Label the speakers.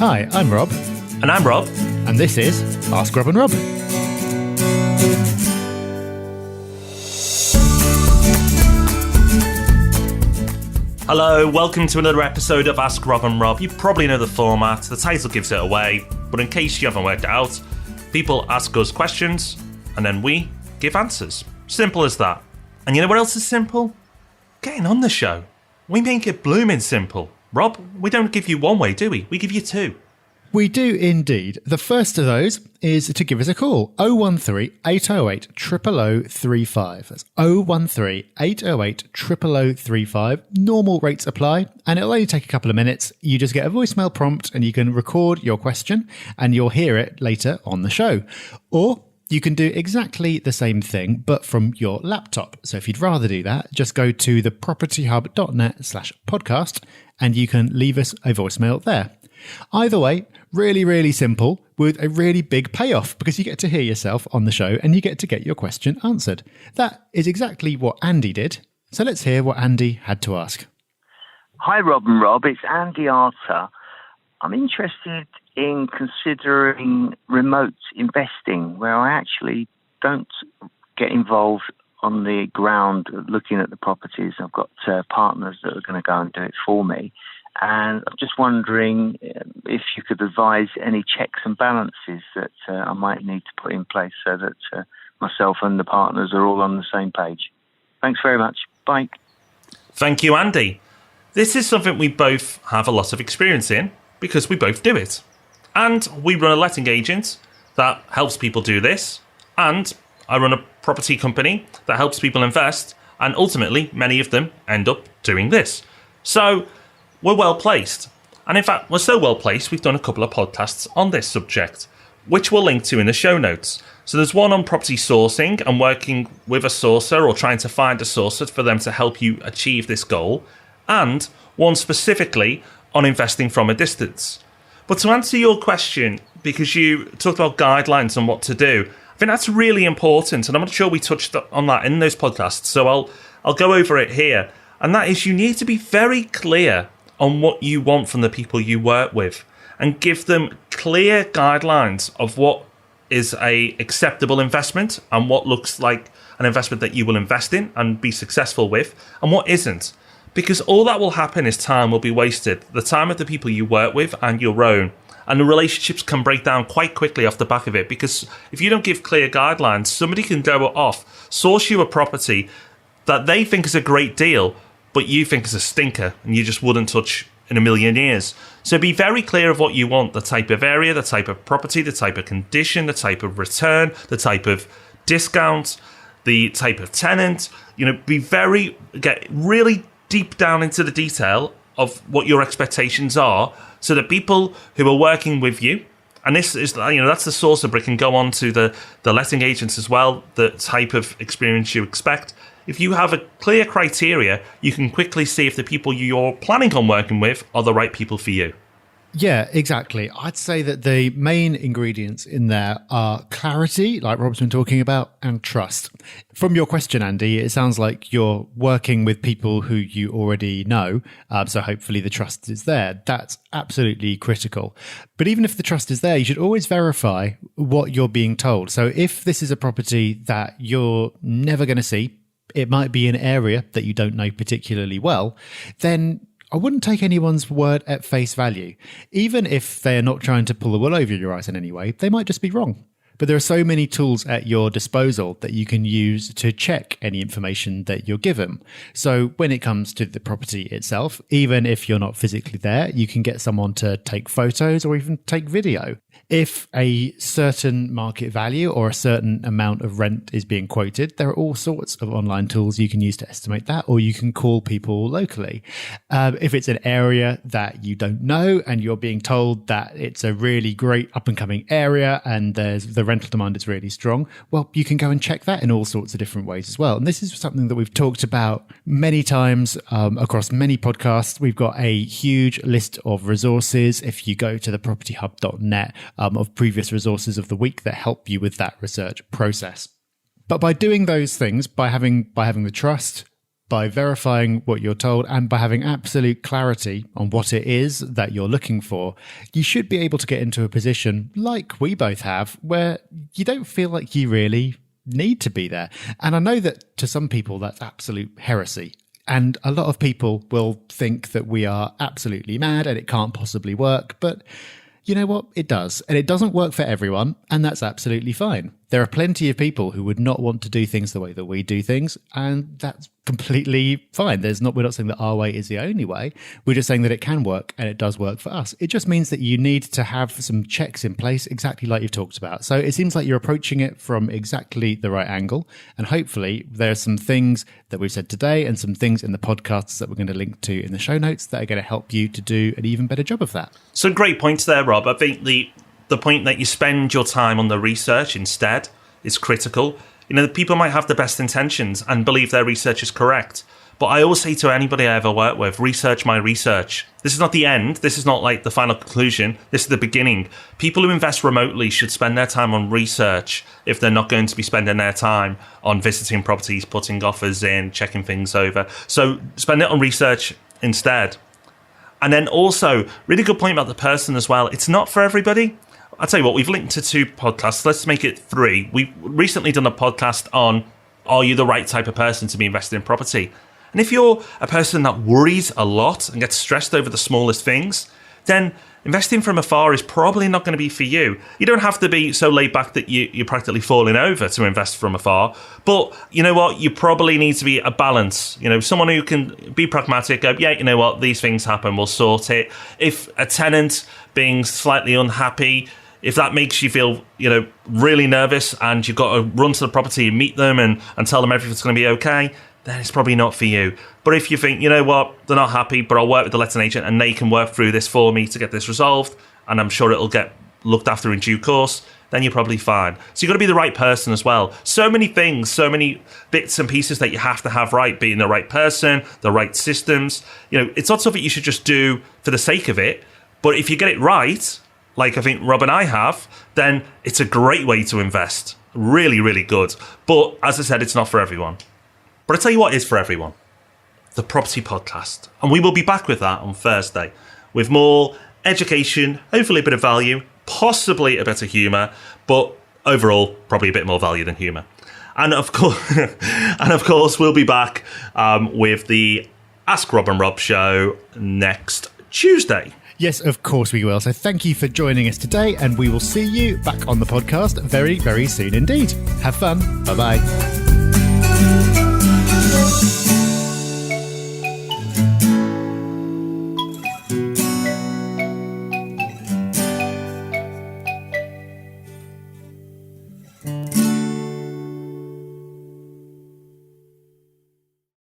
Speaker 1: Hi, I'm Rob.
Speaker 2: And I'm Rob.
Speaker 1: And this is Ask Rob and Rob.
Speaker 2: Hello, welcome to another episode of Ask Rob and Rob. You probably know the format, the title gives it away, but in case you haven't worked it out, people ask us questions, and then we give answers. Simple as that. And you know what else is simple? Getting on the show. We make it blooming simple. Rob, we don't give you one way, do we? We give you two.
Speaker 1: We do indeed. The first of those is to give us a call. 013 808 00035. That's 013 808 00035. Normal rates apply, and it'll only take a couple of minutes. You just get a voicemail prompt and you can record your question and you'll hear it later on the show. Or you can do exactly the same thing, but from your laptop. So if you'd rather do that, just go to thepropertyhub.net/podcast and you can leave us a voicemail there. Either way, really, really simple with a really big payoff because you get to hear yourself on the show and you get to get your question answered. That is exactly what Andy did. So let's hear what Andy had to ask.
Speaker 3: Hi, Rob and Rob. It's Andy Arter. I'm interested in considering remote investing where I actually don't get involved on the ground looking at the properties. I've got partners that are going to go and do it for me. And I'm just wondering if you could advise any checks and balances that I might need to put in place so that myself and the partners are all on the same page. Thanks very much. Bye.
Speaker 2: Thank you, Andy. This is something we both have a lot of experience in because we both do it. And we run a letting agent that helps people do this. And I run a property company that helps people invest. And ultimately, many of them end up doing this. So we're well placed. And in fact, we're so well placed, we've done a couple of podcasts on this subject, which we'll link to in the show notes. So there's one on property sourcing and working with a sourcer or trying to find a sourcer for them to help you achieve this goal. And one specifically on investing from a distance. But to answer your question, because you talked about guidelines on what to do, I think that's really important. And I'm not sure we touched on that in those podcasts. So I'll go over it here. And that is you need to be very clear on what you want from the people you work with and give them clear guidelines of what is a acceptable investment and what looks like an investment that you will invest in and be successful with and what isn't. Because all that will happen is time will be wasted. The time of the people you work with and your own. And the relationships can break down quite quickly off the back of it. Because if you don't give clear guidelines, somebody can go off, source you a property that they think is a great deal, but you think is a stinker and you just wouldn't touch in a million years. So be very clear of what you want, the type of area, the type of property, the type of condition, the type of return, the type of discount, the type of tenant. Get really deep down into the detail of what your expectations are so that people who are working with you, and this is, that's the source of brick, and go on to the letting agents as well, the type of experience you expect. If you have a clear criteria, you can quickly see if the people you're planning on working with are the right people for you.
Speaker 1: Yeah, exactly. I'd say that the main ingredients in there are clarity, like Rob's been talking about, and trust. From your question, Andy, it sounds like you're working with people who you already know, so hopefully the trust is there. That's absolutely critical. But even if the trust is there, you should always verify what you're being told. So if this is a property that you're never going to see, it might be an area that you don't know particularly well, then I wouldn't take anyone's word at face value. Even if they're not trying to pull the wool over your eyes in any way, they might just be wrong. But there are so many tools at your disposal that you can use to check any information that you're given. So when it comes to the property itself, even if you're not physically there, you can get someone to take photos or even take video. If a certain market value or a certain amount of rent is being quoted, there are all sorts of online tools you can use to estimate that, or you can call people locally. If it's an area that you don't know and you're being told that it's a really great up-and-coming area and the rental demand is really strong, well, you can go and check that in all sorts of different ways as well. And this is something that we've talked about many times across many podcasts. We've got a huge list of resources. If you go to thepropertyhub.net, of previous resources of the week that help you with that research process. But by doing those things, by having the trust, by verifying what you're told and by having absolute clarity on what it is that you're looking for, you should be able to get into a position like we both have where you don't feel like you really need to be there. And I know that to some people that's absolute heresy. And a lot of people will think that we are absolutely mad and it can't possibly work. But you know what? It does. And it doesn't work for everyone. And that's absolutely fine. There are plenty of people who would not want to do things the way that we do things. And that's completely fine. We're not saying that our way is the only way. We're just saying that it can work and it does work for us. It just means that you need to have some checks in place, exactly like you've talked about. So it seems like you're approaching it from exactly the right angle. And hopefully there are some things that we've said today and some things in the podcasts that we're going to link to in the show notes that are going to help you to do an even better job of that.
Speaker 2: So great points there, Rob. I think the point that you spend your time on the research instead is critical. You know, people might have the best intentions and believe their research is correct. But I always say to anybody I ever work with, research my research. This is not the end. This is not like the final conclusion. This is the beginning. People who invest remotely should spend their time on research if they're not going to be spending their time on visiting properties, putting offers in, checking things over. So spend it on research instead. And then also, really good point about the person as well. It's not for everybody. I'll tell you what, we've linked to 2 podcasts. Let's make it 3. We've recently done a podcast on, are you the right type of person to be invested in property? And if you're a person that worries a lot and gets stressed over the smallest things, then investing from afar is probably not going to be for you. You don't have to be so laid back that you're practically falling over to invest from afar. But you know what? You probably need to be a balance. You know, someone who can be pragmatic, go, yeah, you know what? These things happen. We'll sort it. If a tenant being slightly unhappy, if that makes you feel, you know, really nervous and you've got to run to the property and meet them and tell them everything's going to be okay, then it's probably not for you. But if you think, you know what, they're not happy, but I'll work with the letting agent and they can work through this for me to get this resolved, and I'm sure it'll get looked after in due course, then you're probably fine. So you've got to be the right person as well. So many things, so many bits and pieces that you have to have right, being the right person, the right systems. You know, it's not something you should just do for the sake of it, but if you get it right, like I think Rob and I have, then it's a great way to invest. Really, really good. But as I said, it's not for everyone. But I'll tell you what is for everyone. The Property Podcast. And we will be back with that on Thursday with more education, hopefully a bit of value, possibly a bit of humour, but overall, probably a bit more value than humour. And of course, we'll be back with the Ask Rob and Rob show next Tuesday.
Speaker 1: Yes, of course we will. So thank you for joining us today, and we will see you back on the podcast very, very soon indeed. Have fun. Bye-bye.